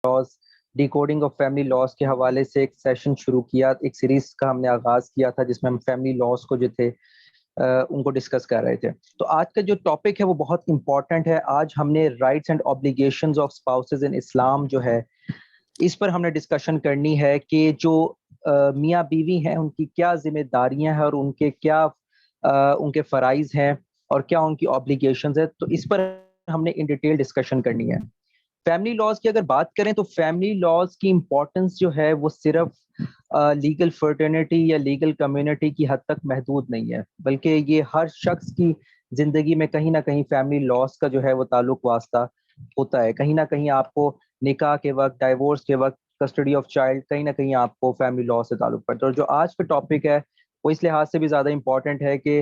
Laws, decoding of family laws کے حوالے سے ایک سیشن شروع کیا، ایک سیریز کا ہم نے آغاز کیا تھا جس میں ہم فیملی لاز کو جو تھے ان کو ڈسکس کر رہے تھے. تو آج کا جو ٹاپک ہے وہ بہت امپورٹنٹ ہے. آج ہم نے rights and obligations of spouses in Islam جو ہے اس پر ہم نے ڈسکشن کرنی ہے کہ جو میاں بیوی ہیں ان کی کیا ذمہ داریاں ہیں اور ان کے کیا ان کے فرائض ہیں اور کیا ان کی آبلیگیشنز ہیں. تو اس پر ہم نے ان ڈیٹیل ڈسکشن کرنی ہے. فیملی لاز کی اگر بات کریں تو فیملی لاز کی امپورٹنس جو ہے وہ صرف لیگل فرٹرنیٹی یا لیگل کمیونٹی کی حد تک محدود نہیں ہے، بلکہ یہ ہر شخص کی زندگی میں کہیں نہ کہیں فیملی لاز کا جو ہے وہ تعلق واسطہ ہوتا ہے. کہیں نہ کہیں آپ کو نکاح کے وقت، ڈائیورس کے وقت، کسٹڈی آف چائلڈ، کہیں نہ کہیں آپ کو فیملی لاز سے تعلق پڑتا ہے. اور جو آج کا ٹاپک ہے وہ اس لحاظ سے بھی زیادہ امپورٹنٹ ہے کہ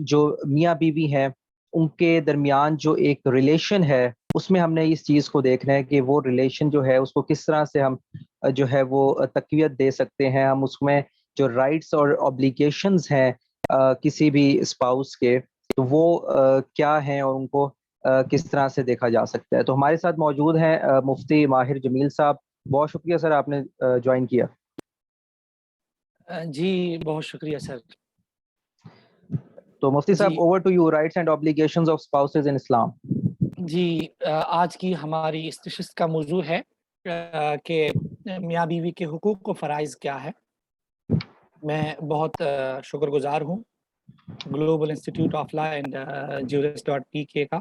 جو میاں بیوی ہیں ان کے درمیان جو ایک ریلیشن ہے اس میں ہم نے اس چیز کو دیکھنا ہے کہ وہ ریلیشن جو ہے اس کو کس طرح سے ہم جو ہے وہ تقویت دے سکتے ہیں. ہم اس میں جو رائٹس اور اوبلیگیشنز ہیں کسی بھی اسپاؤس کے تو وہ کیا ہیں اور ان کو کس طرح سے دیکھا جا سکتا ہے. تو ہمارے ساتھ موجود ہیں مفتی ماہر جمیل صاحب. بہت شکریہ سر آپ نے جوائن کیا. جی بہت شکریہ سر. تو مفتی صاحب ji over to you, rights and obligations of spouses in Islam. جی آج کی ہماری اس نشست کا موضوع ہے کہ میاں بیوی کے حقوق و فرائض کیا ہے. میں بہت شکر گزار ہوں global institute of law and jurist.pk کا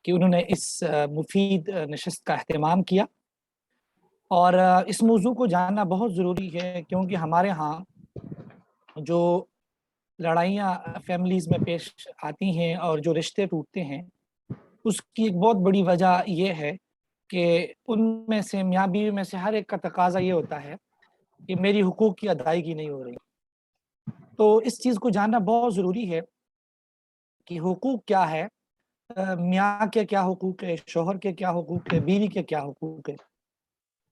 کہ انہوں نے اس مفید نشست کا اہتمام کیا. اور اس موضوع کو جاننا بہت ضروری ہے کیونکہ ہمارے ہاں جو لڑائیاں فیملیز میں پیش آتی ہیں اور جو رشتے ٹوٹتے ہیں اس کی ایک بہت بڑی وجہ یہ ہے کہ ان میں سے میاں بیوی میں سے ہر ایک کا تقاضا یہ ہوتا ہے کہ میری حقوق کی ادائیگی نہیں ہو رہی. تو اس چیز کو جاننا بہت ضروری ہے کہ حقوق کیا ہے، میاں کے کیا حقوق ہے، شوہر کے کیا حقوق ہے، بیوی کے کیا حقوق ہے،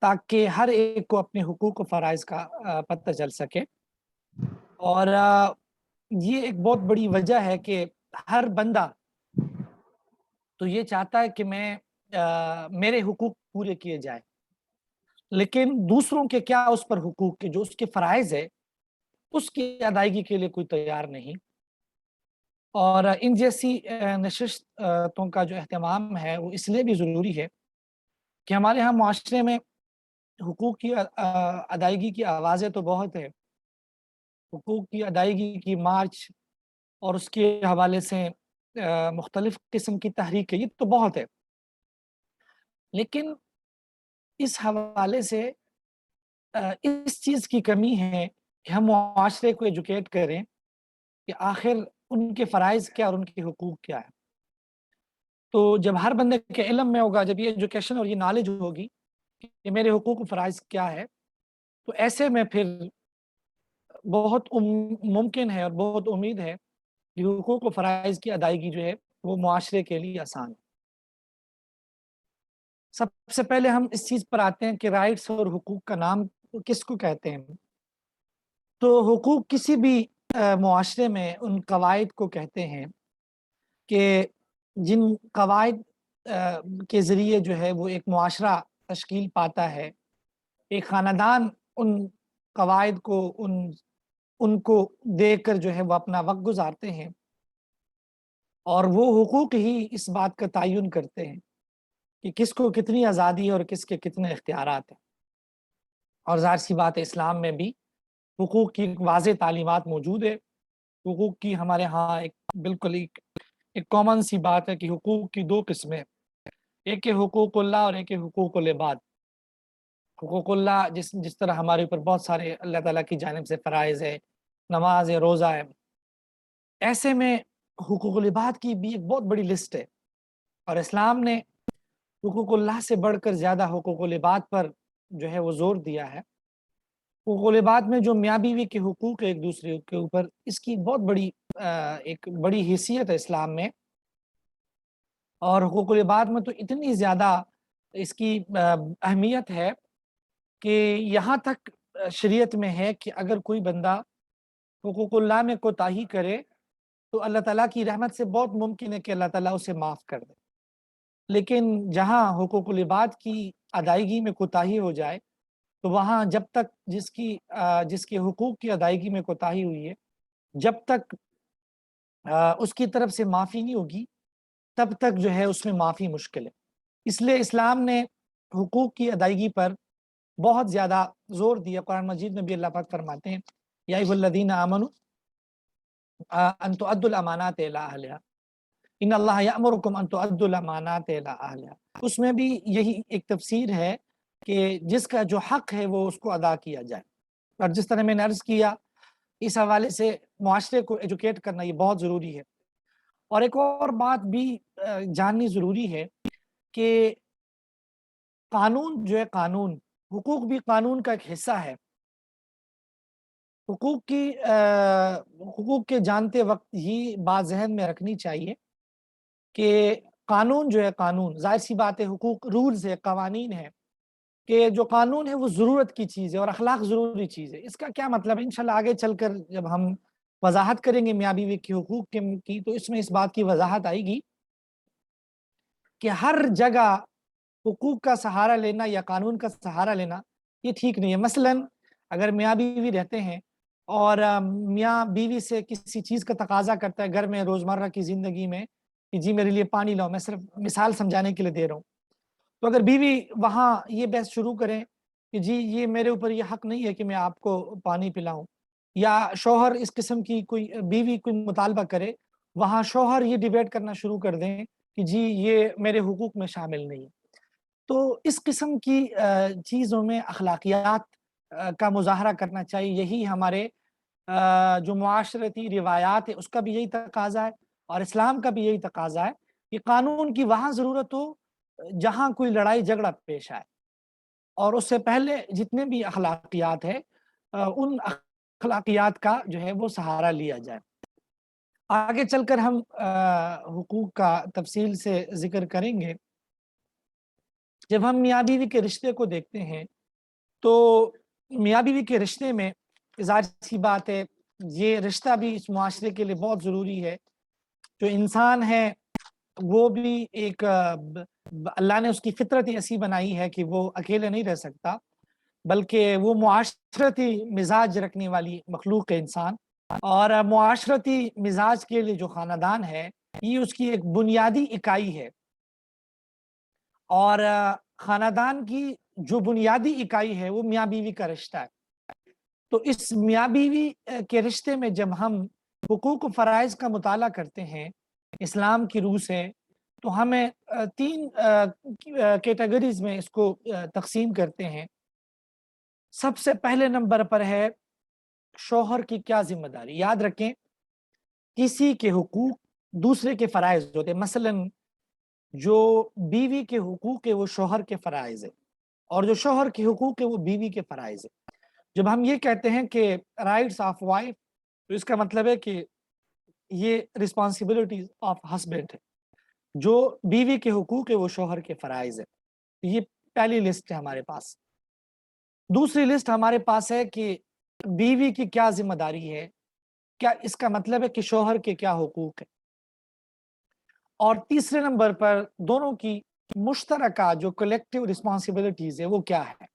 تاکہ ہر ایک کو اپنے حقوق و فرائض کا پتہ چل سکے. اور یہ ایک بہت بڑی وجہ ہے کہ ہر بندہ تو یہ چاہتا ہے کہ میرے حقوق پورے کیے جائیں، لیکن دوسروں کے کیا اس پر حقوق کے جو اس کے فرائض ہے اس کی ادائیگی کے لیے کوئی تیار نہیں. اور ان جیسی نشستوں کا جو اہتمام ہے وہ اس لیے بھی ضروری ہے کہ ہمارے ہاں معاشرے میں حقوق کی ادائیگی کی آوازیں تو بہت ہے، حقوق کی ادائیگی کی مارچ اور اس کے حوالے سے مختلف قسم کی تحریک یہ تو بہت ہے، لیکن اس حوالے سے اس چیز کی کمی ہے کہ ہم معاشرے کو ایجوکیٹ کریں کہ آخر ان کے فرائض کیا اور ان کے حقوق کیا ہے. تو جب ہر بندے کے علم میں ہوگا، جب یہ ایجوکیشن اور یہ نالج ہوگی کہ میرے حقوق و فرائض کیا ہے، تو ایسے میں پھر بہت ممکن ہے اور بہت امید ہے کہ حقوق و فرائض کی ادائیگی جو ہے وہ معاشرے کے لیے آسان ہے. سب سے پہلے ہم اس چیز پر آتے ہیں کہ رائٹس اور حقوق کا نام کس کو کہتے ہیں. تو حقوق کسی بھی معاشرے میں ان قواعد کو کہتے ہیں کہ جن قواعد کے ذریعے جو ہے وہ ایک معاشرہ تشکیل پاتا ہے، ایک خاندان ان قواعد کو ان کو دیکھ کر جو ہے وہ اپنا وقت گزارتے ہیں، اور وہ حقوق ہی اس بات کا تعین کرتے ہیں کہ کس کو کتنی آزادی ہے اور کس کے کتنے اختیارات ہیں. اور ظاہر سی بات ہے اسلام میں بھی حقوق کی واضح تعلیمات موجود ہے. حقوق کی ہمارے ہاں بالکل ایک کامن سی بات ہے کہ حقوق کی دو قسمیں، ایک ہے حقوق اللہ اور ایک ہے حقوق العباد. حقوق اللہ جس طرح ہمارے اوپر بہت سارے اللہ تعالیٰ کی جانب سے فرائض ہے، نماز ہے، روزہ ہے، ایسے میں حقوق العباد کی بھی ایک بہت بڑی لسٹ ہے. اور اسلام نے حقوق اللہ سے بڑھ کر زیادہ حقوق العباد پر جو ہے وہ زور دیا ہے. حقوق العباد میں جو میاں بیوی کے حقوق ہے ایک دوسرے کے اوپر، اس کی بہت بڑی ایک بڑی حیثیت ہے اسلام میں. اور حقوق العباد میں تو اتنی زیادہ اس کی اہمیت ہے کہ یہاں تک شریعت میں ہے کہ اگر کوئی بندہ حقوق اللہ میں کوتاہی کرے تو اللہ تعالیٰ کی رحمت سے بہت ممکن ہے کہ اللہ تعالیٰ اسے معاف کر دے. لیکن جہاں حقوق العباد کی ادائیگی میں کوتاہی ہو جائے تو وہاں جب تک جس کے حقوق کی ادائیگی میں کوتاہی ہوئی ہے، جب تک اس کی طرف سے معافی نہیں ہوگی تب تک جو ہے اس میں معافی مشکل ہے۔ اس لیے اسلام نے حقوق کی ادائیگی پر بہت زیادہ زور دیا۔ قرآن مجید میں بھی اللہ پاک فرماتے ہیں یا ایھا الذین آمنوا ان تؤدوا الامانات الی اہلھا ان اللہ یأمرکم ان تؤدوا الامانات الی اہلھا۔ اس میں بھی یہی ایک تفسیر ہے کہ جس کا جو حق ہے وہ اس کو ادا کیا جائے، اور جس طرح میں نے عرض کیا اس حوالے سے معاشرے کو ایجوکیٹ کرنا یہ بہت ضروری ہے۔ اور ایک اور بات بھی جاننی ضروری ہے کہ قانون جو ہے، قانون، حقوق بھی قانون کا ایک حصہ ہے۔ حقوق کے جانتے وقت ہی بات ذہن میں رکھنی چاہیے کہ قانون جو ہے، قانون ظاہر سی بات ہے، حقوق رولز ہے، قوانین ہے، کہ جو قانون ہے وہ ضرورت کی چیز ہے اور اخلاق ضروری چیز ہے۔ اس کا کیا مطلب ہے؟ انشاءاللہ آگے چل کر جب ہم وضاحت کریں گے میاں بیوی کے حقوق کی تو اس میں اس بات کی وضاحت آئے گی کہ ہر جگہ حقوق کا سہارا لینا یا قانون کا سہارا لینا یہ ٹھیک نہیں ہے۔ مثلا اگر میاں بیوی رہتے ہیں اور میاں بیوی سے کسی چیز کا تقاضا کرتا ہے گھر میں روزمرہ کی زندگی میں کہ جی میرے لیے پانی لاؤ، میں صرف مثال سمجھانے کے لیے دے رہا ہوں، تو اگر بیوی وہاں یہ بحث شروع کریں کہ جی یہ میرے اوپر یہ حق نہیں ہے کہ میں آپ کو پانی پلاؤں، یا شوہر اس قسم کی کوئی بیوی کوئی مطالبہ کرے، وہاں شوہر یہ ڈیبیٹ کرنا شروع کر دیں کہ جی یہ میرے حقوق میں شامل نہیں ہے، تو اس قسم کی چیزوں میں اخلاقیات کا مظاہرہ کرنا چاہیے۔ یہی ہمارے جو معاشرتی روایات ہے اس کا بھی یہی تقاضا ہے، اور اسلام کا بھی یہی تقاضا ہے کہ قانون کی وہاں ضرورت ہو جہاں کوئی لڑائی جھگڑا پیش آئے، اور اس سے پہلے جتنے بھی اخلاقیات ہے ان اخلاقیات کا جو ہے وہ سہارا لیا جائے۔ آگے چل کر ہم حقوق کا تفصیل سے ذکر کریں گے۔ جب ہم میاں بیوی کے رشتے کو دیکھتے ہیں تو میاں بیوی کے رشتے میں ظاہر سی بات ہے یہ رشتہ بھی اس معاشرے کے لیے بہت ضروری ہے۔ جو انسان ہے وہ بھی ایک اللہ نے اس کی فطرت ہی ایسی بنائی ہے کہ وہ اکیلے نہیں رہ سکتا، بلکہ وہ معاشرتی مزاج رکھنے والی مخلوق ہے انسان، اور معاشرتی مزاج کے لیے جو خاندان ہے یہ اس کی ایک بنیادی اکائی ہے، اور خاندان کی جو بنیادی اکائی ہے وہ میاں بیوی کا رشتہ ہے۔ تو اس میاں بیوی کے رشتے میں جب ہم حقوق و فرائض کا مطالعہ کرتے ہیں اسلام کی روح سے، تو ہمیں تین کیٹیگریز میں اس کو تقسیم کرتے ہیں۔ سب سے پہلے نمبر پر ہے شوہر کی کیا ذمہ داری۔ یاد رکھیں کسی کے حقوق دوسرے کے فرائض ہوتے ہیں، مثلا جو بیوی کے حقوق ہے وہ شوہر کے فرائض ہے، اور جو شوہر کے حقوق ہے وہ بیوی کے فرائض ہے۔ جب ہم یہ کہتے ہیں کہ رائٹس آف وائف تو اس کا مطلب ہے کہ یہ رسپانسبلٹیز آف ہسبینڈ ہے، جو بیوی کے حقوق ہے وہ شوہر کے فرائض ہے۔ یہ پہلی لسٹ ہے ہمارے پاس۔ دوسری لسٹ ہمارے پاس ہے کہ بیوی کی کیا ذمہ داری ہے، کیا اس کا مطلب ہے کہ شوہر کے کیا حقوق ہے، اور تیسرے نمبر پر دونوں کی مشترکہ جو کلیکٹیو رسپانسبلٹیز ہے وہ کیا ہے۔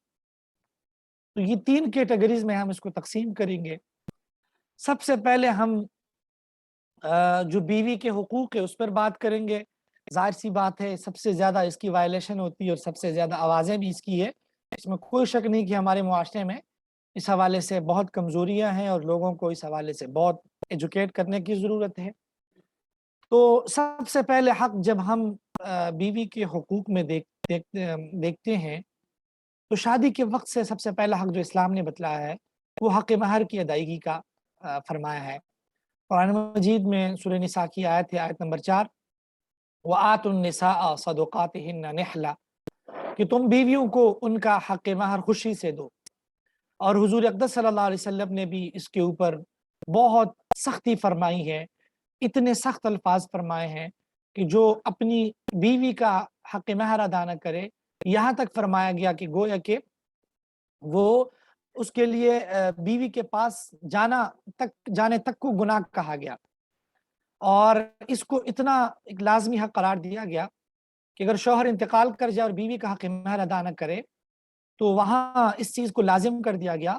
تو یہ تین کیٹیگریز میں ہم اس کو تقسیم کریں گے۔ سب سے پہلے ہم جو بیوی کے حقوق ہے اس پر بات کریں گے۔ ظاہر سی بات ہے سب سے زیادہ اس کی وائلیشن ہوتی ہے اور سب سے زیادہ آوازیں بھی اس کی ہے، اس میں کوئی شک نہیں کہ ہمارے معاشرے میں اس حوالے سے بہت کمزوریاں ہیں اور لوگوں کو اس حوالے سے بہت ایجوکیٹ کرنے کی ضرورت ہے۔ تو سب سے پہلے حق جب ہم بیوی کے حقوق میں دیکھتے ہیں تو شادی کے وقت سے سب سے پہلا حق جو اسلام نے بتلایا ہے وہ حق مہر کی ادائیگی کا فرمایا ہے۔ قرآن مجید میں سورہ نساء کی آیت ہے، آیت نمبر 4، وَآتُوا النِّسَاءَ صَدُقَاتِهِنَّ نِحْلَةً، کہ تم بیویوں کو ان کا حق مہر خوشی سے دو۔ اور حضور اقدس صلی اللہ علیہ وسلم نے بھی اس کے اوپر بہت سختی فرمائی ہے، اتنے سخت الفاظ فرمائے ہیں کہ جو اپنی بیوی کا حق مہر ادا نہ کرے، یہاں تک فرمایا گیا کہ گویا کہ وہ اس کے لیے بیوی کے پاس جانے تک کو گناہ کہا گیا، اور اس کو اتنا ایک لازمی حق قرار دیا گیا کہ اگر شوہر انتقال کر جائے اور بیوی کا حق مہر ادا نہ کرے تو وہاں اس چیز کو لازم کر دیا گیا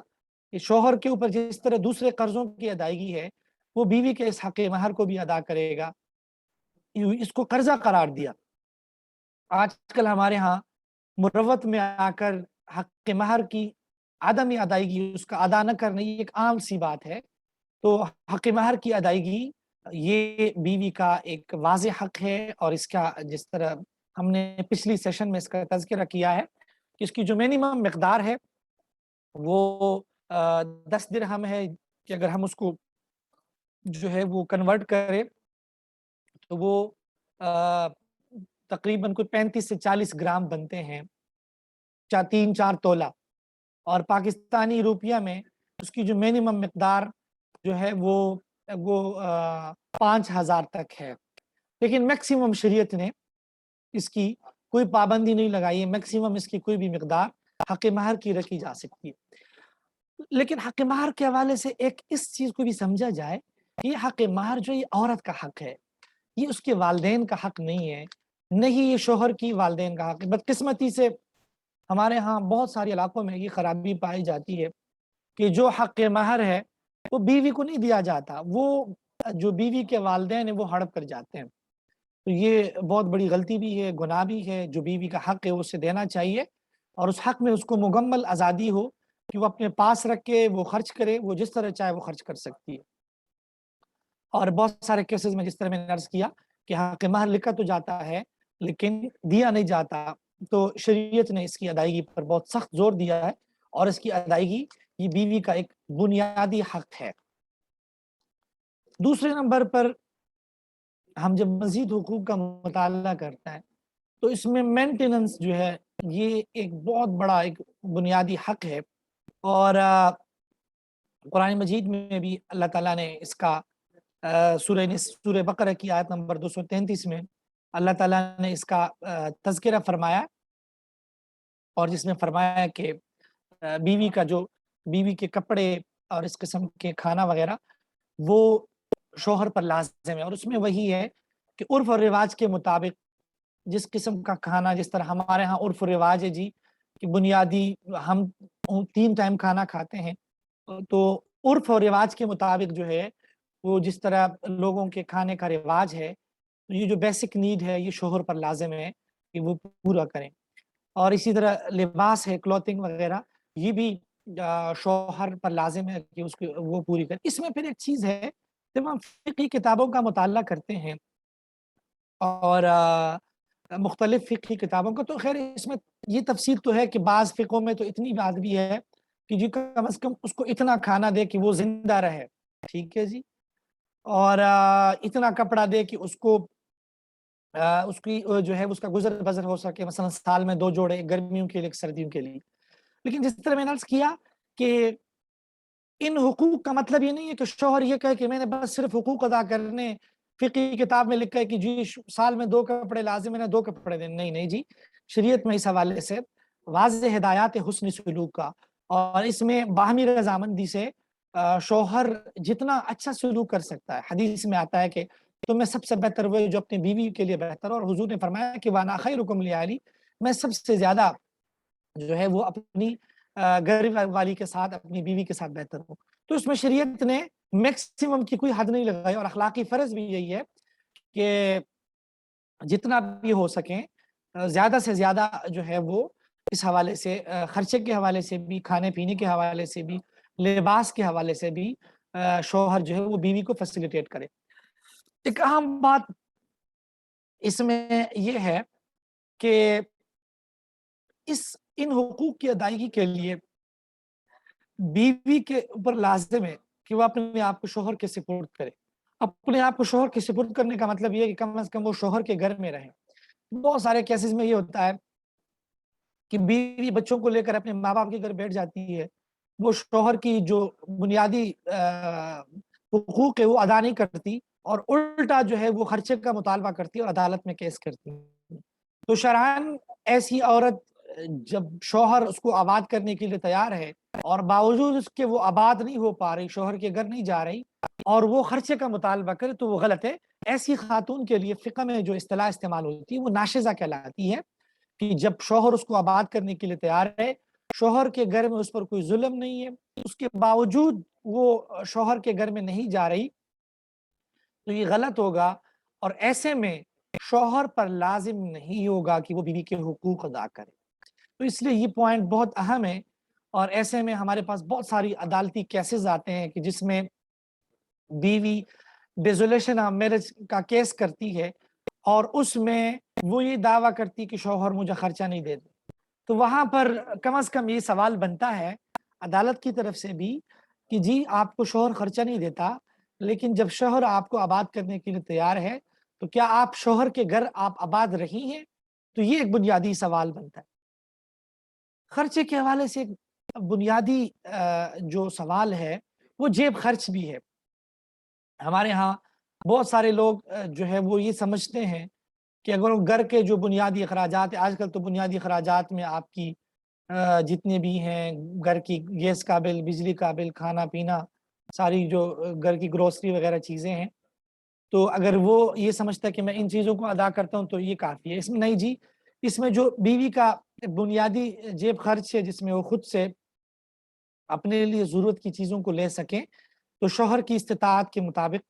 کہ شوہر کے اوپر جس طرح دوسرے قرضوں کی ادائیگی ہے وہ بیوی کے اس حق مہر کو بھی ادا کرے گا، اس کو قرضہ قرار دیا۔ آج کل ہمارے ہاں مروت میں آ کر حق مہر کی عدم ادائیگی، اس کا ادا نہ کرنا، یہ ایک عام سی بات ہے۔ تو حق مہر کی ادائیگی یہ بیوی کا ایک واضح حق ہے، اور اس کا جس طرح ہم نے پچھلی سیشن میں اس کا تذکرہ کیا ہے کہ اس کی جو منیمم مقدار ہے وہ 10 درہم ہے، کہ اگر ہم اس کو جو ہے وہ کنورٹ کریں تو وہ تقریباً کوئی 35 سے 40 گرام بنتے ہیں، 3-4 تولہ، اور پاکستانی روپیہ میں اس کی جو منیمم مقدار جو ہے وہ 5000 تک ہے۔ لیکن میکسیمم شریعت نے اس کی کوئی پابندی نہیں لگائی ہے، میکسیمم اس کی کوئی بھی مقدار حق مہر کی رکھی جا سکتی ہے۔ لیکن حق مہر کے حوالے سے ایک اس چیز کو بھی سمجھا جائے کہ یہ حق مہر جو یہ عورت کا حق ہے، یہ اس کے والدین کا حق نہیں ہے، نہیں یہ شوہر کی والدین کا حق ہے۔ بدقسمتی سے ہمارے ہاں بہت سارے علاقوں میں یہ خرابی پائی جاتی ہے کہ جو حق مہر ہے وہ بیوی کو نہیں دیا جاتا، وہ جو بیوی کے والدین ہیں وہ ہڑپ کر جاتے ہیں۔ تو یہ بہت بڑی غلطی بھی ہے، گناہ بھی ہے۔ جو بیوی کا حق ہے اسے دینا چاہیے، اور اس حق میں اس کو مکمل آزادی ہو کہ وہ اپنے پاس رکھ کے وہ خرچ کرے، وہ جس طرح چاہے وہ خرچ کر سکتی ہے۔ اور بہت سارے کیسز میں جس طرح میں نے عرض کیا کہ حق مہر لکھا تو جاتا ہے لیکن دیا نہیں جاتا، تو شریعت نے اس کی ادائیگی پر بہت سخت زور دیا ہے، اور اس کی ادائیگی یہ بیوی کا ایک بنیادی حق ہے۔ دوسرے نمبر پر ہم جب مزید حقوق کا مطالعہ کرتے ہیں تو اس میں مینٹیننس جو ہے یہ ایک بہت بڑا ایک بنیادی حق ہے، اور قرآن مجید میں بھی اللہ تعالیٰ نے اس کا سورہ بقرہ کی آیت نمبر 233 میں اللہ تعالیٰ نے اس کا تذکرہ فرمایا، اور جس میں فرمایا کہ بیوی کا جو بیوی کے کپڑے اور اس قسم کے کھانا وغیرہ وہ شوہر پر لازم ہے، اور اس میں وہی ہے کہ عرف اور رواج کے مطابق جس قسم کا کھانا، جس طرح ہمارے ہاں عرف و رواج ہے جی کہ بنیادی ہم 3 ٹائم کھانا کھاتے ہیں، تو عرف اور رواج کے مطابق جو ہے وہ جس طرح لوگوں کے کھانے کا رواج ہے، یہ جو بیسک نیڈ ہے یہ شوہر پر لازم ہے کہ وہ پورا کریں۔ اور اسی طرح لباس ہے، کلوتنگ وغیرہ، یہ بھی شوہر پر لازم ہے کہ اس کو وہ پوری کرے۔ اس میں پھر ایک چیز ہے، جب ہم فقہی کتابوں کا مطالعہ کرتے ہیں اور مختلف فقہی کتابوں کا، تو خیر اس میں یہ تفصیل تو ہے کہ بعض فقہوں میں تو اتنی بات بھی ہے کہ جی کم از کم اس کو اتنا کھانا دے کہ وہ زندہ رہے، ٹھیک ہے جی، اور اتنا کپڑا دے کہ اس کو اس کی جو ہے اس کا گزر بسر ہو سکے، مثلا سال میں 2 جوڑے، گرمیوں کے لیے سردیوں کے لیے۔ لیکن جس طرح میں نے عرض کیا کہ ان حقوق کا مطلب یہ نہیں ہے کہ شوہر یہ کہے کہ میں نے بس صرف حقوق ادا کرنے، فقہی کتاب میں لکھا ہے کہ جی سال میں 2 کپڑے لازم ہے، 2 کپڑے دینے، نہیں جی، شریعت میں اس حوالے سے واضح ہدایات حسن سلوک کا، اور اس میں باہمی رضامندی سے شوہر جتنا اچھا سلوک کر سکتا ہے۔ حدیث میں آتا ہے کہ تم میں سب سے بہتر وہ جو اپنی بیوی کے لیے بہتر، اور حضور نے فرمایا کہ وانا خیرکم لعلی، میں سب سے زیادہ جو ہے وہ اپنی گھر والی کے ساتھ، اپنی بیوی کے ساتھ بہتر ہوں۔ تو اس میں شریعت نے میکسیمم کی کوئی حد نہیں لگائی، اور اخلاقی فرض بھی یہی ہے کہ جتنا بھی ہو سکیں زیادہ سے زیادہ جو ہے وہ اس حوالے سے، خرچے کے حوالے سے بھی، کھانے پینے کے حوالے سے بھی، لباس کے حوالے سے بھی شوہر جو ہے وہ بیوی کو فیسیلیٹیٹ کرے۔ ایک اہم بات اس میں یہ ہے کہ ان حقوق کی ادائیگی کے لیے بیوی کے اوپر لازم ہے کہ وہ اپنے آپ کو شوہر کے سپرد کرے۔ اپنے آپ کو شوہر کے سپرد کرنے کا مطلب یہ ہے کہ کم از کم وہ شوہر کے گھر میں رہے۔ بہت سارے کیسز میں یہ ہوتا ہے کہ بیوی بچوں کو لے کر اپنے ماں باپ کے گھر بیٹھ جاتی ہے، وہ شوہر کی جو بنیادی حقوق ہے وہ ادا نہیں کرتی، اور الٹا جو ہے وہ خرچے کا مطالبہ کرتی ہے اور عدالت میں کیس کرتی ہے۔ تو شرعاً ایسی عورت جب شوہر اس کو آباد کرنے کے لیے تیار ہے اور باوجود اس کے وہ آباد نہیں ہو پا رہی، شوہر کے گھر نہیں جا رہی، اور وہ خرچے کا مطالبہ کرے، تو وہ غلط ہے۔ ایسی خاتون کے لیے فقہ میں جو اصطلاح استعمال ہوتی ہے وہ ناشزہ کہلاتی ہے، کہ جب شوہر اس کو آباد کرنے کے لیے تیار ہے، شوہر کے گھر میں اس پر کوئی ظلم نہیں ہے، اس کے باوجود وہ شوہر کے گھر میں نہیں جا رہی، تو یہ غلط ہوگا، اور ایسے میں شوہر پر لازم نہیں ہوگا کہ وہ بیوی کے حقوق ادا کرے۔ تو اس لیے یہ پوائنٹ بہت اہم ہے، اور ایسے میں ہمارے پاس بہت ساری عدالتی کیسز آتے ہیں کہ جس میں بیوی ڈیزولیشن آف میرج کا کیس کرتی ہے، اور اس میں وہ یہ دعویٰ کرتی کہ شوہر مجھے خرچہ نہیں دیتے، تو وہاں پر کم از کم یہ سوال بنتا ہے عدالت کی طرف سے بھی کہ جی آپ کو شوہر خرچہ نہیں دیتا، لیکن جب شوہر آپ کو آباد کرنے کے لیے تیار ہے تو کیا آپ شوہر کے گھر آپ آباد رہی ہیں؟ تو یہ ایک بنیادی سوال بنتا ہے۔ خرچے کے حوالے سے ایک بنیادی جو سوال ہے وہ جیب خرچ بھی ہے۔ ہمارے ہاں بہت سارے لوگ جو ہے وہ یہ سمجھتے ہیں کہ اگر گھر کے جو بنیادی اخراجات ہیں، آج کل تو بنیادی اخراجات میں آپ کی جتنے بھی ہیں، گھر کی گیس کا بل، بجلی کا بل، کھانا پینا، ساری جو گھر کی گروسری وغیرہ چیزیں ہیں، تو اگر وہ یہ سمجھتا ہے کہ میں ان چیزوں کو ادا کرتا ہوں تو یہ کافی ہے، اس میں نہیں جی، اس میں جو بیوی کا بنیادی جیب خرچ ہے جس میں وہ خود سے اپنے لیے ضرورت کی چیزوں کو لے سکیں، تو شوہر کی استطاعت کے مطابق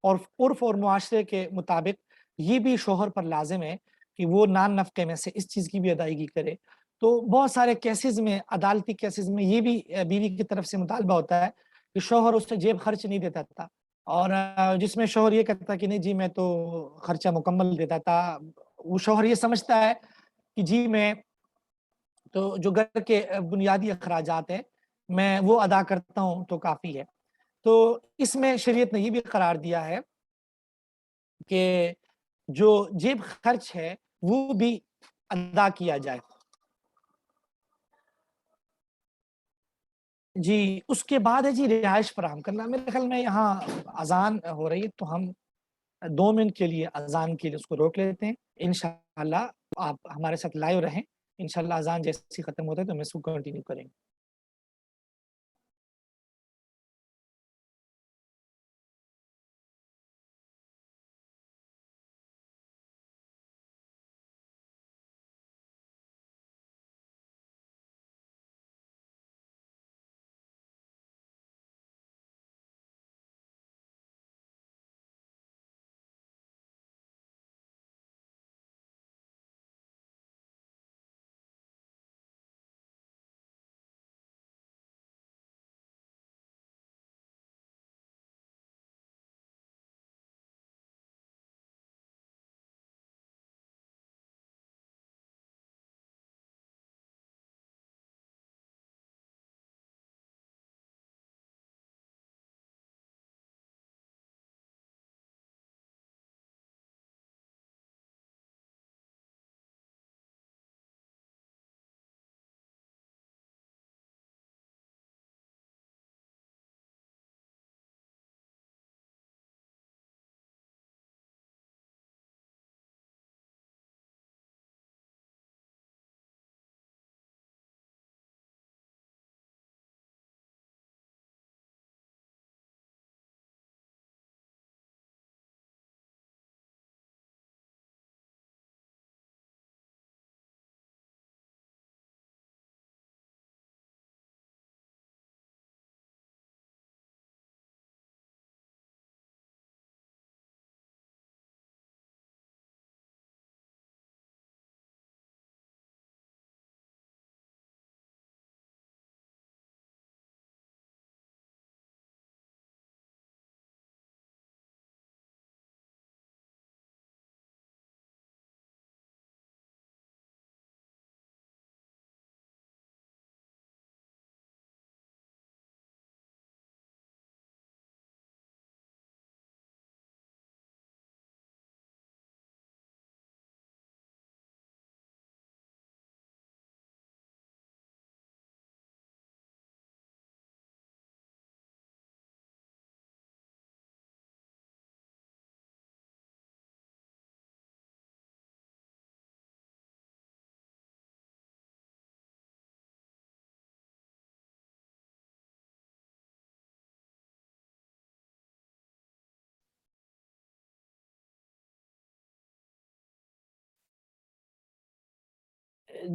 اور عرف اور معاشرے کے مطابق یہ بھی شوہر پر لازم ہے کہ وہ نان نفقے میں سے اس چیز کی بھی ادائیگی کرے۔ تو بہت سارے کیسز میں، عدالتی کیسز میں یہ بھی بیوی کی طرف سے مطالبہ ہوتا ہے کہ شوہر اس سے جیب خرچ نہیں دیتا تھا، اور جس میں شوہر یہ کہتا کہ نہیں جی میں تو خرچہ مکمل دیتا تھا، وہ شوہر یہ سمجھتا ہے کہ جی میں تو جو گھر کے بنیادی اخراجات ہیں میں وہ ادا کرتا ہوں تو کافی ہے۔ تو اس میں شریعت نے یہ بھی قرار دیا ہے کہ جو جیب خرچ ہے وہ بھی ادا کیا جائے۔ جی اس کے بعد ہے جی رہائش فراہم کرنا۔ میرے خیال میں یہاں اذان ہو رہی ہے تو ہم 2 منٹ کے لیے اذان کے لیے اس کو روک لیتے ہیں، انشاءاللہ آپ ہمارے ساتھ لائیو رہیں، انشاءاللہ اذان جیسی ختم ہوتا ہے تو ہم اس کو کنٹینیو کریں گے۔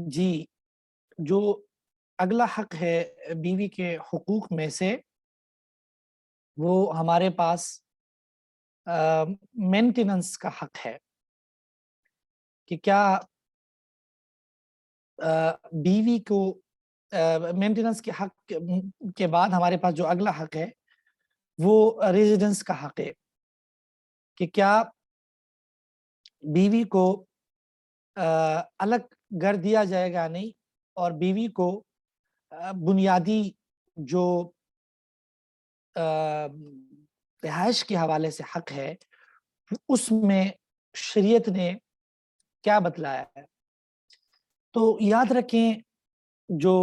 جی، جو اگلا حق ہے بیوی کے حقوق میں سے، وہ ہمارے پاس مینٹیننس کا حق ہے کہ کیا بیوی کو مینٹیننس کے حق کے بعد ہمارے پاس جو اگلا حق ہے وہ ریزیڈنس کا حق ہے کہ کیا بیوی کو الگ گھر دیا جائے گا نہیں، اور بیوی کو بنیادی جو رہائش کے حوالے سے حق ہے اس میں شریعت نے کیا بتلایا ہے۔ تو یاد رکھیں، جو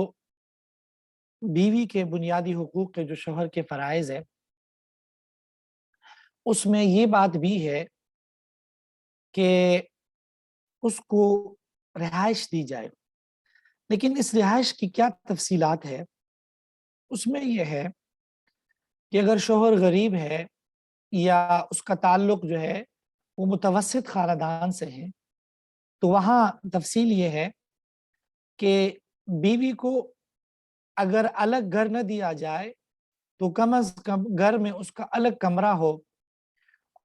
بیوی کے بنیادی حقوق کے جو شوہر کے فرائض ہے اس میں یہ بات بھی ہے کہ اس کو رہائش دی جائے، لیکن اس رہائش کی کیا تفصیلات ہے؟ اس میں یہ ہے کہ اگر شوہر غریب ہے یا اس کا تعلق جو ہے وہ متوسط خاندان سے ہے تو وہاں تفصیل یہ ہے کہ بیوی کو اگر الگ گھر نہ دیا جائے تو کم از کم گھر میں اس کا الگ کمرہ ہو،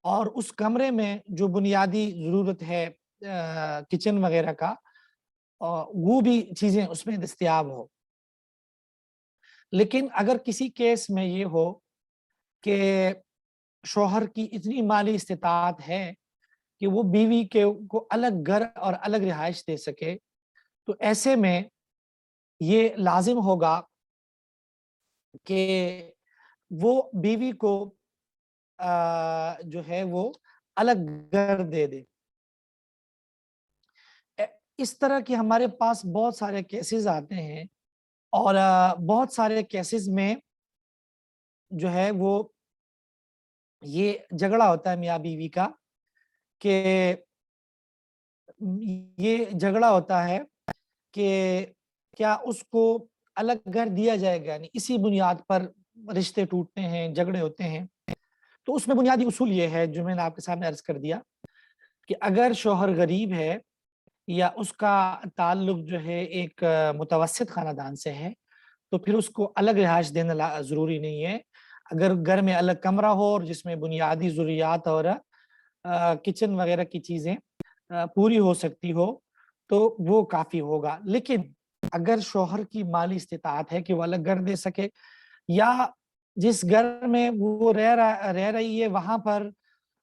اور اس کمرے میں جو بنیادی ضرورت ہے کچن وغیرہ کا وہ بھی چیزیں اس میں دستیاب ہو۔ لیکن اگر کسی کیس میں یہ ہو کہ شوہر کی اتنی مالی استطاعت ہے کہ وہ بیوی کو الگ گھر اور الگ رہائش دے سکے، تو ایسے میں یہ لازم ہوگا کہ وہ بیوی کو جو ہے وہ الگ گھر دے دے۔ اس طرح کی ہمارے پاس بہت سارے کیسز آتے ہیں، اور بہت سارے کیسز میں جو ہے وہ یہ جھگڑا ہوتا ہے میاں بیوی کا، کہ یہ جھگڑا ہوتا ہے کہ کیا اس کو الگ گھر دیا جائے گا، یعنی اسی بنیاد پر رشتے ٹوٹتے ہیں، جھگڑے ہوتے ہیں۔ تو اس میں بنیادی اصول یہ ہے جو میں نے آپ کے سامنے عرض کر دیا کہ اگر شوہر غریب ہے یا اس کا تعلق جو ہے ایک متوسط خاندان سے ہے تو پھر اس کو الگ رہائش دینا ضروری نہیں ہے۔ اگر گھر میں الگ کمرہ ہو اور جس میں بنیادی ضروریات اور کچن وغیرہ کی چیزیں پوری ہو سکتی ہو تو وہ کافی ہوگا۔ لیکن اگر شوہر کی مالی استطاعت ہے کہ وہ الگ گھر دے سکے، یا جس گھر میں وہ رہ رہی ہے وہاں پر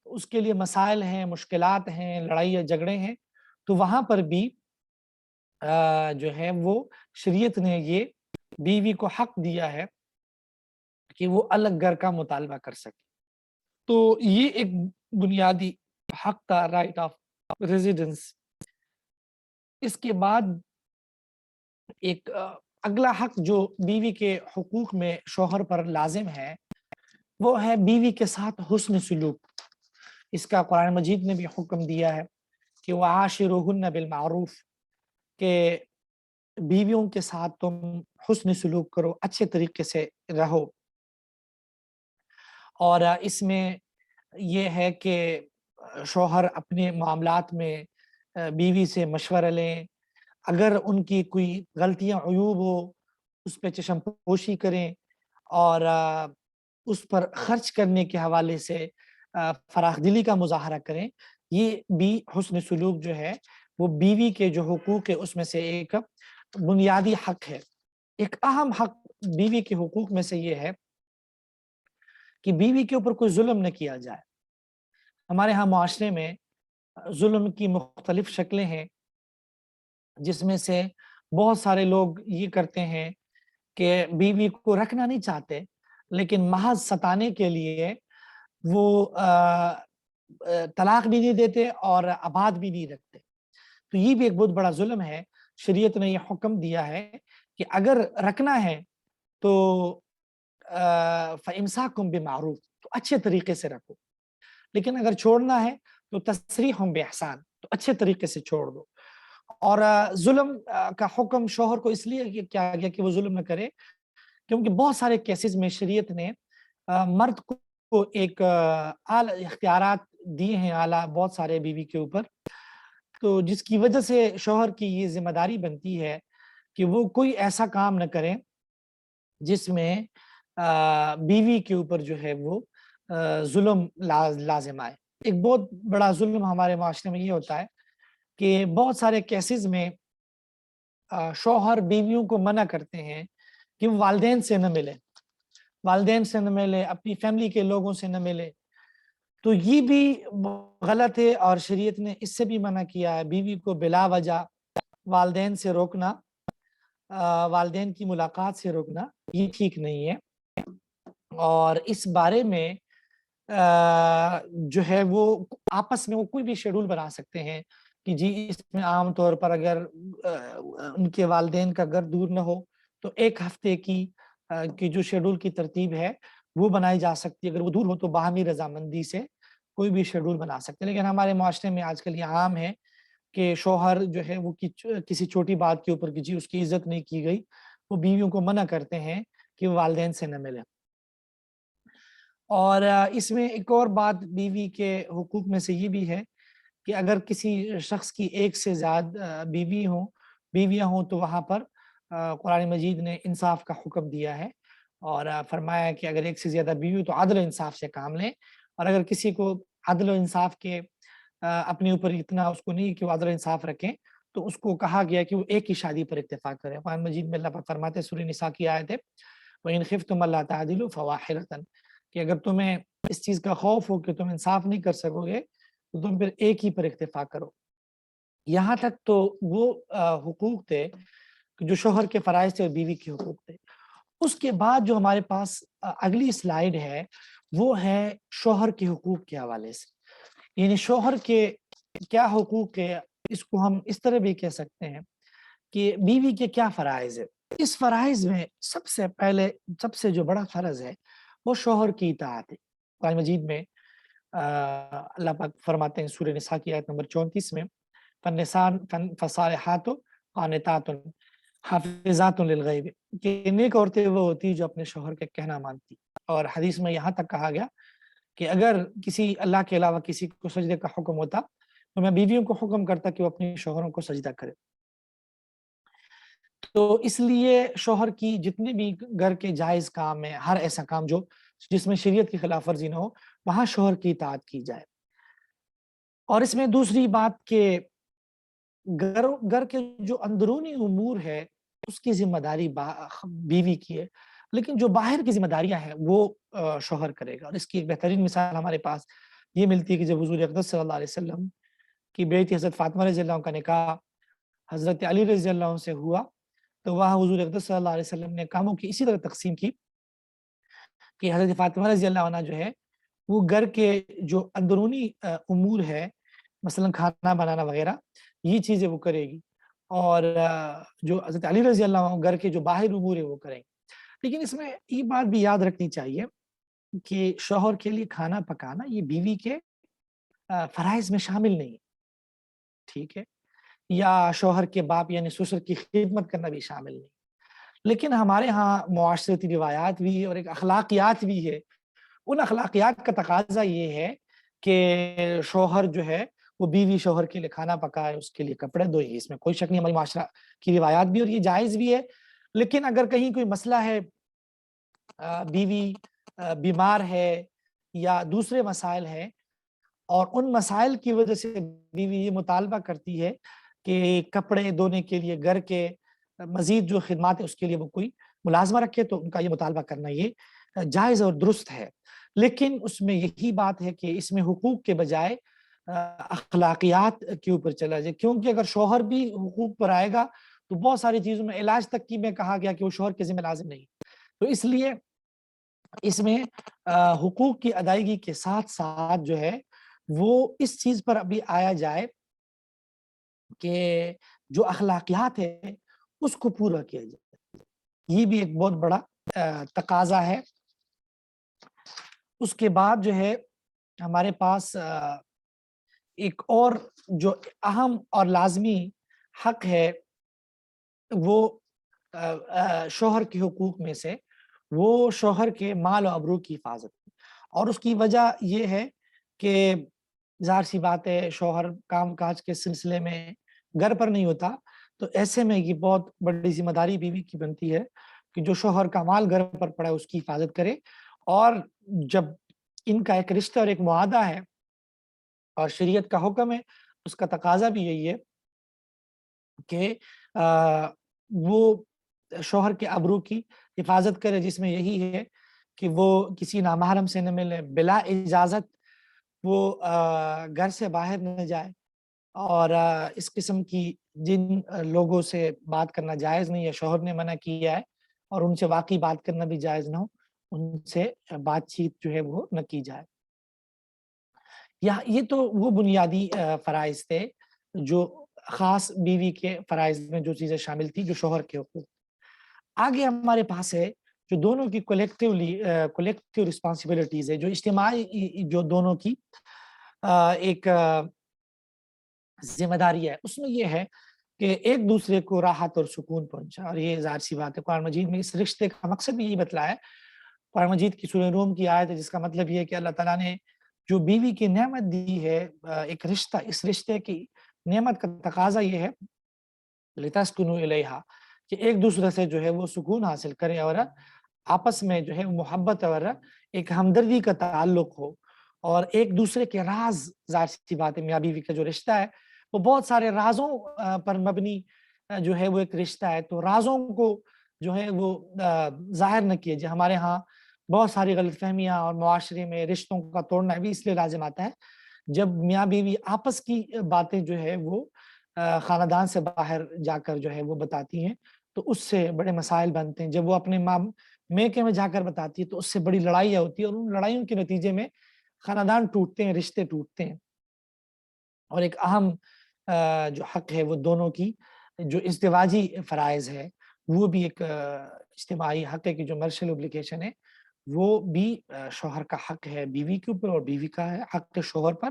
اس کے لیے مسائل ہیں، مشکلات ہیں، لڑائی یا جھگڑے ہیں، تو وہاں پر بھی جو ہے وہ شریعت نے یہ بیوی کو حق دیا ہے کہ وہ الگ گھر کا مطالبہ کر سکے۔ تو یہ ایک بنیادی حق تھا، رائٹ آف ریزیڈنس۔ اس کے بعد ایک اگلا حق جو بیوی کے حقوق میں شوہر پر لازم ہے وہ ہے بیوی کے ساتھ حسن سلوک۔ اس کا قرآن مجید نے بھی حکم دیا ہے کہ وَعَاشِرُوهُنَّ بِالْمَعْرُوفِ، کہ بیویوں کے ساتھ تم حسن سلوک کرو، اچھے طریقے سے رہو۔ اور اس میں یہ ہے کہ شوہر اپنے معاملات میں بیوی سے مشورہ لیں، اگر ان کی کوئی غلطیاں عیوب ہو اس پہ چشم پوشی کریں، اور اس پر خرچ کرنے کے حوالے سے فراخ دلی کا مظاہرہ کریں۔ یہ بھی حسن سلوک جو ہے وہ بیوی کے جو حقوق ہے اس میں سے ایک بنیادی حق ہے۔ ایک اہم حق بیوی کے حقوق میں سے یہ ہے کہ بیوی کے اوپر کوئی ظلم نہ کیا جائے۔ ہمارے ہاں معاشرے میں ظلم کی مختلف شکلیں ہیں، جس میں سے بہت سارے لوگ یہ کرتے ہیں کہ بیوی کو رکھنا نہیں چاہتے لیکن محض ستانے کے لیے وہ طلاق بھی نہیں دیتے اور آباد بھی نہیں رکھتے۔ تو یہ بھی ایک بہت بڑا ظلم ہے۔ شریعت نے یہ حکم دیا ہے کہ اگر رکھنا ہے تو فَإِمْسَاكُمْ بِمَعْرُوفٍ، تو اچھے طریقے سے رکھو، لیکن اگر چھوڑنا ہے تو تسریحٌ بِإِحْسَان، تو اچھے طریقے سے چھوڑ دو۔ اور ظلم کا حکم شوہر کو اس لیے کیا گیا کہ وہ ظلم نہ کرے، کیونکہ بہت سارے کیسز میں شریعت نے مرد کو ایک اعلیٰ اختیارات دیے ہیں، اعلیٰ بہت سارے بیوی کے اوپر۔ تو جس کی وجہ سے شوہر کی یہ ذمہ داری بنتی ہے کہ وہ کوئی ایسا کام نہ کریں جس میں بیوی کے اوپر جو ہے وہ ظلم لازم آئے۔ ایک بہت بڑا ظلم ہمارے معاشرے میں یہ ہوتا ہے کہ بہت سارے کیسز میں شوہر بیویوں کو منع کرتے ہیں کہ وہ والدین سے نہ ملے، والدین سے نہ ملے، اپنی فیملی کے لوگوں سے نہ ملے۔ تو یہ بھی غلط ہے، اور شریعت نے اس سے بھی منع کیا ہے، بیوی کو بلا وجہ والدین سے روکنا، والدین کی ملاقات سے روکنا، یہ ٹھیک نہیں ہے۔ اور اس بارے میں جو ہے وہ آپس میں وہ کوئی بھی شیڈول بنا سکتے ہیں کہ جی اس میں عام طور پر اگر ان کے والدین کا گھر دور نہ ہو تو ایک ہفتے کی جو شیڈول کی ترتیب ہے وہ بنائی جا سکتی ہے، اگر وہ دور ہو تو باہمی رضامندی سے کوئی بھی شیڈول بنا سکتے ہیں۔ لیکن ہمارے معاشرے میں آج کل یہ عام ہے کہ شوہر جو ہے وہ کسی چھوٹی بات کے اوپر کہ جی اس کی عزت نہیں کی گئی، وہ بیویوں کو منع کرتے ہیں کہ وہ والدین سے نہ ملے۔ اور اس میں ایک اور بات بیوی کے حقوق میں سے یہ بھی ہے کہ اگر کسی شخص کی ایک سے زیادہ بیویاں ہوں تو وہاں پر قرآن مجید نے انصاف کا حکم دیا ہے، اور فرمایا کہ اگر ایک سے زیادہ بیوی ہو تو عدل و انصاف سے کام لیں، اور اگر کسی کو عدل و انصاف کے اپنے اوپر اتنا اس کو نہیں کہ وہ عدل و انصاف رکھیں تو اس کو کہا گیا کہ وہ ایک ہی شادی پر اتفاق کرے۔ قرآن مجید میں اللہ پاک فرماتے ہیں، سورہ نساء کی آیت ہے وَإِنْ خِفْتُمْ أَلَّا تَعْدِلُوا فَوَاحِدَةً، کہ اگر تمہیں اس چیز کا خوف ہو کہ تم انصاف نہیں کر سکو گے تو تم پھر ایک ہی پر اکتفا کرو۔ یہاں تک تو وہ حقوق تھے جو شوہر کے فرائض تھے اور بیوی کے حقوق تھے۔ اس کے بعد جو ہمارے پاس اگلی سلائیڈ ہے وہ ہے شوہر کے حقوق کے حوالے سے، یعنی شوہر کے کیا حقوق ہے، اس کو ہم اس طرح بھی کہہ سکتے ہیں کہ بیوی کے کیا فرائض ہے۔ اس فرائض میں سب سے پہلے سب سے جو بڑا فرض ہے وہ شوہر کی اطاعت ہے۔ قرآن مجید میں اللہ پاک فرماتے ہیں سورہ نساء کی آیت نمبر 34 میں فَالصَّالِحَاتُ قَانِتَاتٌ حَافِظَاتٌ لِلْغَیْبِ، کہ نیک عورتیں وہ ہوتی جو اپنے شوہر کے کہنا مانتی۔ اور حدیث میں یہاں تک کہا گیا کہ اگر کسی اللہ کے علاوہ کسی کو سجدے کا حکم ہوتا تو میں بیویوں کو حکم کرتا کہ وہ اپنے شوہروں کو سجدہ کرے۔ تو اس لیے شوہر کی جتنے بھی گھر کے جائز کام ہیں، ہر ایسا کام جس میں شریعت کی خلاف ورزی نہ ہو وہاں شوہر کی اطاعت کی جائے۔ اور اس میں دوسری بات کہ گھر کے جو اندرونی امور ہے اس کی ذمہ داری بیوی کی ہے، لیکن جو باہر کی ذمہ داریاں ہیں وہ شوہر کرے گا۔ اور اس کی ایک بہترین مثال ہمارے پاس یہ ملتی ہے کہ جب حضور اقدس صلی اللہ علیہ وسلم کی بیٹی حضرت فاطمہ رضی اللہ عنہ کا نکاح حضرت علی رضی اللہ عنہ سے ہوا تو وہاں حضور اقدس صلی اللہ علیہ وسلم نے کاموں کی اسی طرح تقسیم کی کہ حضرت فاطمہ رضی اللہ عنہ جو ہے وہ گھر کے جو اندرونی امور ہے، مثلا کھانا بنانا وغیرہ، یہ چیزیں وہ کرے گی، اور جو حضرت علی رضی اللہ عنہ گھر کے جو باہر امور ہے وہ کریں گے۔ لیکن اس میں یہ بات بھی یاد رکھنی چاہیے کہ شوہر کے لیے کھانا پکانا یہ بیوی کے فرائض میں شامل نہیں ہے، ٹھیک ہے، یا شوہر کے باپ یعنی سسر کی خدمت کرنا بھی شامل نہیں۔ لیکن ہمارے ہاں معاشرتی روایات بھی ہے اور ایک اخلاقیات بھی ہے۔ ان اخلاقیات کا تقاضا یہ ہے کہ شوہر جو ہے وہ بیوی شوہر کے لیے کھانا پکائے، اس کے لیے کپڑے دھوئے، اس میں کوئی شک نہیں، ہماری معاشرہ کی روایات بھی اور یہ جائز بھی ہے۔ لیکن اگر کہیں کوئی مسئلہ ہے، بیوی بیمار ہے یا دوسرے مسائل ہیں، اور ان مسائل کی وجہ سے بیوی یہ مطالبہ کرتی ہے کہ کپڑے دھونے کے لیے گھر کے مزید جو خدمات ہیں اس کے لیے وہ کوئی ملازمہ رکھے، تو ان کا یہ مطالبہ کرنا یہ جائز اور درست ہے۔ لیکن اس میں یہی بات ہے کہ اس میں حقوق کے بجائے اخلاقیات کے اوپر چلا جائے، کیونکہ اگر شوہر بھی حقوق پر آئے گا تو بہت ساری چیزوں میں علاج تک کی میں کہا گیا کہ وہ شوہر کے ذمہ لازم نہیں، تو اس لیے اس میں حقوق کی ادائیگی کے ساتھ ساتھ جو ہے وہ اس چیز پر ابھی آیا جائے کہ جو اخلاقیات ہے اس کو پورا کیا جائے، یہ بھی ایک بہت بڑا تقاضا ہے۔ اس کے بعد جو ہے ہمارے پاس ایک اور جو اہم اور لازمی حق ہے وہ شوہر کے حقوق میں سے وہ شوہر کے مال و ابرو کی حفاظت، اور اس کی وجہ یہ ہے کہ ظاہر سی بات ہے شوہر کام کاج کے سلسلے میں گھر پر نہیں ہوتا، تو ایسے میں یہ بہت بڑی ذمہ داری بیوی کی بنتی ہے کہ جو شوہر کا مال گھر پر پڑا ہے اس کی حفاظت کرے۔ اور جب ان کا ایک رشتہ اور ایک معاہدہ ہے اور شریعت کا حکم ہے، اس کا تقاضا بھی یہی ہے کہ وہ شوہر کے ابرو کی حفاظت کرے، جس میں یہی ہے کہ وہ کسی نامحرم سے نہ ملے، بلا اجازت وہ گھر سے باہر نہ جائے، اور اس قسم کی جن لوگوں سے بات کرنا جائز نہیں ہے، شوہر نے منع کیا ہے اور ان سے واقعی بات کرنا بھی جائز نہ ہو، ان سے بات چیت جو ہے وہ نہ کی جائے۔ یہ تو وہ بنیادی فرائض تھے جو خاص بیوی کے فرائض میں جو چیزیں شامل تھی، جو شوہر کے حقوق۔ آگے ہمارے پاس ہے جو دونوں کی کولیکٹیو رسپانسبلٹیز ہے، جو اجتماعی جو دونوں کی ایک ذمہ داری ہے، اس میں یہ ہے کہ ایک دوسرے کو راحت اور سکون پہنچا، اور یہ ظاہر سی بات ہے قرآن مجید میں اس رشتے کا مقصد بھی یہی بتلایا ہے۔ قرآن مجید کی سورہ روم کی آیت ہے جس کا مطلب یہ ہے کہ اللہ تعالیٰ نے جو بیوی کی نعمت دی ہے، ایک رشتہ، اس رشتے کی نعمت کا تقاضا یہ ہے لِتَسْكُنُوا إِلَيْهَا کہ ایک دوسرے سے جو ہے وہ سکون حاصل کرے اور آپس میں جو ہے محبت اور ایک ہمدردی کا تعلق ہو، اور ایک دوسرے کے راز، ظاہر سی بات ہے میاں بیوی کا جو رشتہ ہے وہ بہت سارے رازوں پر مبنی جو ہے وہ ایک رشتہ ہے، تو رازوں کو جو ہے وہ ظاہر نہ کیے جائے۔ ہمارے ہاں بہت ساری غلط فہمیاں اور معاشرے میں رشتوں کا توڑنا بھی اس لیے لازم آتا ہے جب میاں بیوی آپس کی باتیں جو ہے وہ خاندان سے باہر جا کر جو ہے وہ بتاتی ہیں، تو اس سے بڑے مسائل بنتے ہیں۔ جب وہ اپنے میکے میں جا کر بتاتی ہے تو اس سے بڑی لڑائیاں ہوتی ہیں، اور ان لڑائیوں کے نتیجے میں خاندان ٹوٹتے ہیں، رشتے ٹوٹتے ہیں۔ اور ایک اہم جو حق ہے وہ دونوں کی جو ازدواجی فرائض ہے، وہ بھی ایک اجتماعی حق ہے کہ جو مرشل اوبلیگیشن ہے وہ بھی شوہر کا حق ہے بیوی کے اوپر، اور بیوی کا ہے حق شوہر پر،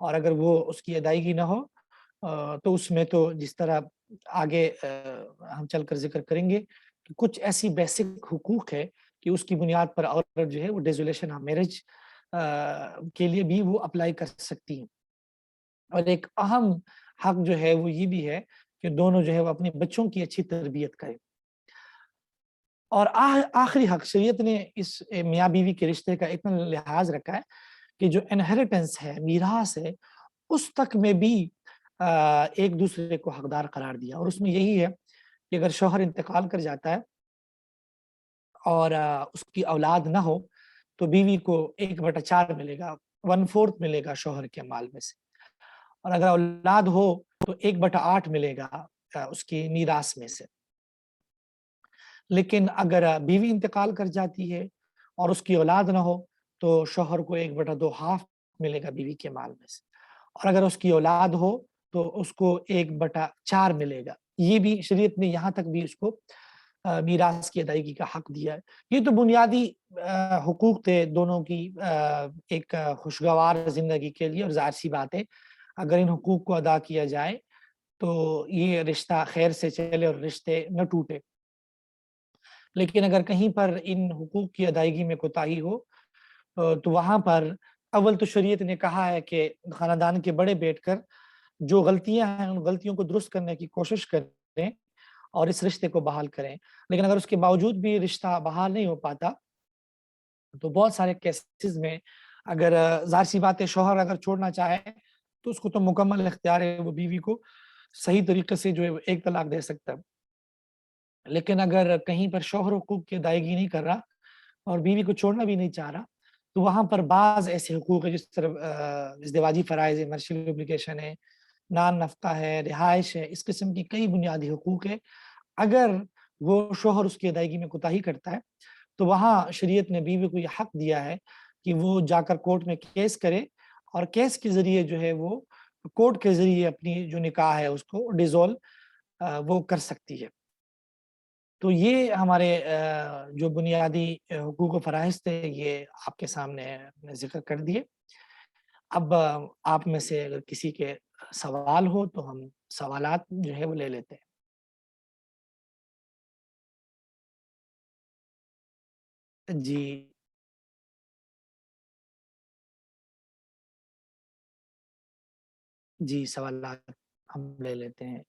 اور اگر وہ اس کی ادائیگی نہ ہو تو اس میں تو جس طرح آگے ہم چل کر ذکر کریں گے کہ کچھ ایسی بیسک حقوق ہے کہ اس کی بنیاد پر عورت جو ہے وہ ڈیزولیشن آف میرج کے لیے بھی وہ اپلائی کر سکتی ہیں۔ اور ایک اہم حق جو ہے وہ یہ بھی ہے کہ دونوں جو ہے وہ اپنے بچوں کی اچھی تربیت کریں۔ اور آخری حق شریعت نے اس میاں بیوی کے رشتے کا اتنا لحاظ رکھا ہے کہ جو انہیریٹنس ہے، میراث ہے، اس تک میں بھی ایک دوسرے کو حقدار قرار دیا، اور اس میں یہی ہے کہ اگر شوہر انتقال کر جاتا ہے اور اس کی اولاد نہ ہو تو بیوی کو 1/4 ملے گا، 1/4 ملے گا شوہر کے مال میں سے، اور اگر اولاد ہو تو 1/8 ملے گا اس کی میراث میں سے۔ لیکن اگر بیوی انتقال کر جاتی ہے اور اس کی اولاد نہ ہو تو شوہر کو 1/2 ہاف ملے گا بیوی کے مال میں سے، اور اگر اس کی اولاد ہو تو اس کو 1/4 ملے گا۔ یہ بھی شریعت نے یہاں تک بھی اس کو میراث کی ادائیگی کا حق دیا ہے۔ یہ تو بنیادی حقوق تھے دونوں کی ایک خوشگوار زندگی کے لیے، اور ظاہر سی بات ہے اگر ان حقوق کو ادا کیا جائے تو یہ رشتہ خیر سے چلے اور رشتے نہ ٹوٹے۔ لیکن اگر کہیں پر ان حقوق کی ادائیگی میں کوتاہی ہو تو وہاں پر اول تو شریعت نے کہا ہے کہ خاندان کے بڑے بیٹھ کر جو غلطیاں ہیں ان غلطیوں کو درست کرنے کی کوشش کریں اور اس رشتے کو بحال کریں، لیکن اگر اس کے باوجود بھی رشتہ بحال نہیں ہو پاتا تو بہت سارے کیسز میں اگر ظاہر سی بات ہے شوہر اگر چھوڑنا چاہے تو اس کو تو مکمل اختیار ہے، وہ بیوی کو صحیح طریقے سے جو ہے ایک طلاق دے سکتا ہے۔ لیکن اگر کہیں پر شوہر حقوق کی ادائیگی نہیں کر رہا اور بیوی کو چھوڑنا بھی نہیں چاہ رہا تو وہاں پر بعض ایسے حقوق ہے جس طرح ازدواجی فرائض ہے، مرشل اوبلیگیشن ہے، نان نفقہ ہے، رہائش ہے، اس قسم کی کئی بنیادی حقوق ہے۔ اگر وہ شوہر اس کی ادائیگی میں کوتاہی کرتا ہے تو وہاں شریعت نے بیوی کو یہ حق دیا ہے کہ وہ جا کر کورٹ میں کیس کرے، اور کیس کے ذریعے جو ہے وہ کورٹ کے ذریعے اپنی جو نکاح ہے اس کو ڈیزول وہ کر سکتی ہے۔ تو یہ ہمارے جو بنیادی حقوق و فرائض تھے یہ آپ کے سامنے میں ذکر کر دیے۔ اب آپ میں سے اگر کسی کے سوال ہو تو ہم سوالات جو ہے وہ لے لیتے ہیں۔ جی جی سوالات ہم لے لیتے ہیں